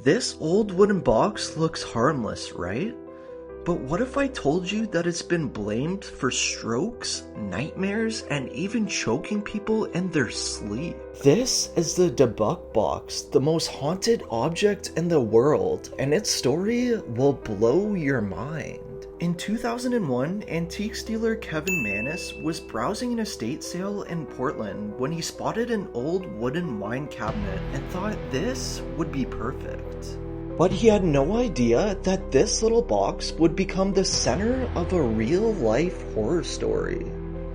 This old wooden box looks harmless, right? But what if I told you that it's been blamed for strokes, nightmares, and even choking people in their sleep? This is the Dybbuk box, the most haunted object in the world, and its story will blow your mind. In 2001, antiques dealer Kevin Mannis was browsing an estate sale in Portland when he spotted an old wooden wine cabinet and thought this would be perfect. But he had no idea that this little box would become the center of a real-life horror story.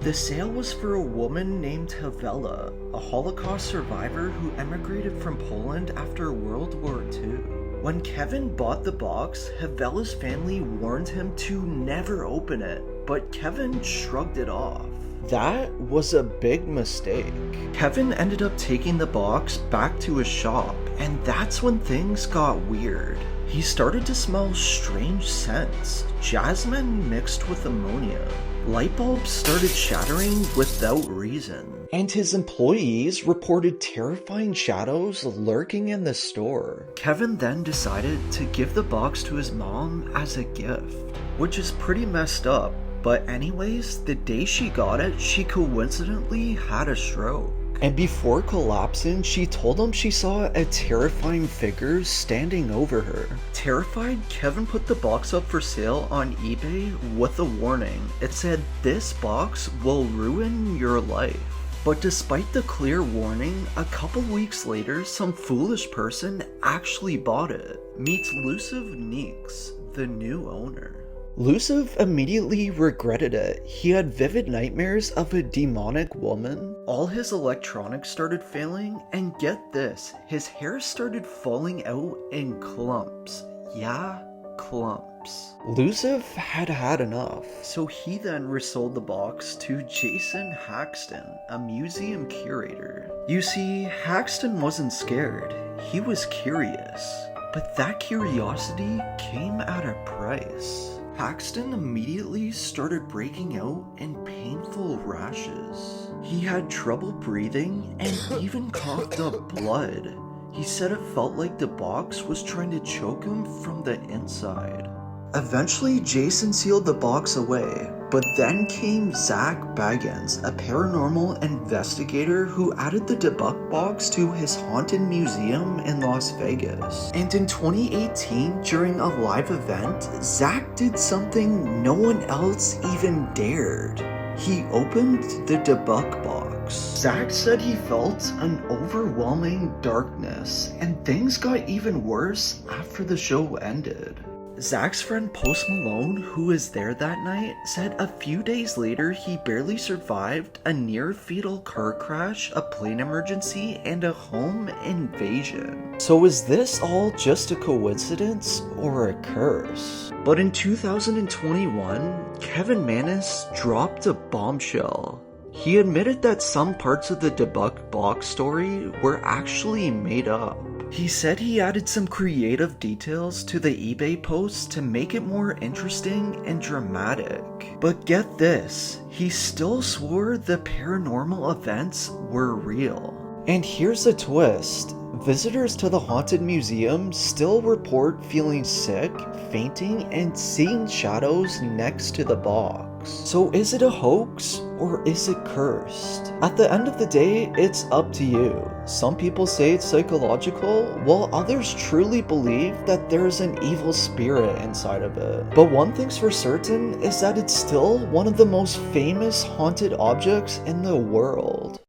The sale was for a woman named Havela, a Holocaust survivor who emigrated from Poland after World War II. When Kevin bought the box, Havela's family warned him to never open it, but Kevin shrugged it off. That was a big mistake. Kevin ended up taking the box back to his shop, and that's when things got weird. He started to smell strange scents, jasmine mixed with ammonia. Light bulbs started shattering without reason, and his employees reported terrifying shadows lurking in the store. Kevin then decided to give the box to his mom as a gift, which is pretty messed up. But anyways, the day she got it, she coincidentally had a stroke. And before collapsing, she told him she saw a terrifying figure standing over her. Terrified, Kevin put the box up for sale on eBay with a warning. It said, "This box will ruin your life." But despite the clear warning, a couple weeks later, some foolish person actually bought it. Meet Luciv Neeks, the new owner. Luciv immediately regretted it. He had vivid nightmares of a demonic woman. All his electronics started failing, and get this, his hair started falling out in clumps. Yeah, clumps. Luciv had had enough, so he then resold the box to Jason Haxton, a museum curator. You see, Haxton wasn't scared, he was curious. But that curiosity came at a price. Paxton immediately started breaking out in painful rashes. He had trouble breathing and even coughed up blood. He said it felt like the box was trying to choke him from the inside. Eventually, Jason sealed the box away, but then came Zach Baggins, a paranormal investigator who added the Dybbuk box to his haunted museum in Las Vegas. And in 2018, during a live event, Zach did something no one else even dared. He opened the Dybbuk box. Zach said he felt an overwhelming darkness, and things got even worse after the show ended. Zach's friend Post Malone, who was there that night, said a few days later he barely survived a near-fatal car crash, a plane emergency, and a home invasion. So is this all just a coincidence or a curse? But in 2021, Kevin Mannis dropped a bombshell. He admitted that some parts of the Dybbuk box story were actually made up. He said he added some creative details to the eBay posts to make it more interesting and dramatic. But get this, he still swore the paranormal events were real. And here's the twist. Visitors to the haunted museum still report feeling sick, fainting, and seeing shadows next to the box. So is it a hoax or is it cursed? At the end of the day, it's up to you. Some people say it's psychological, while others truly believe that there's an evil spirit inside of it. But one thing's for certain is that it's still one of the most famous haunted objects in the world.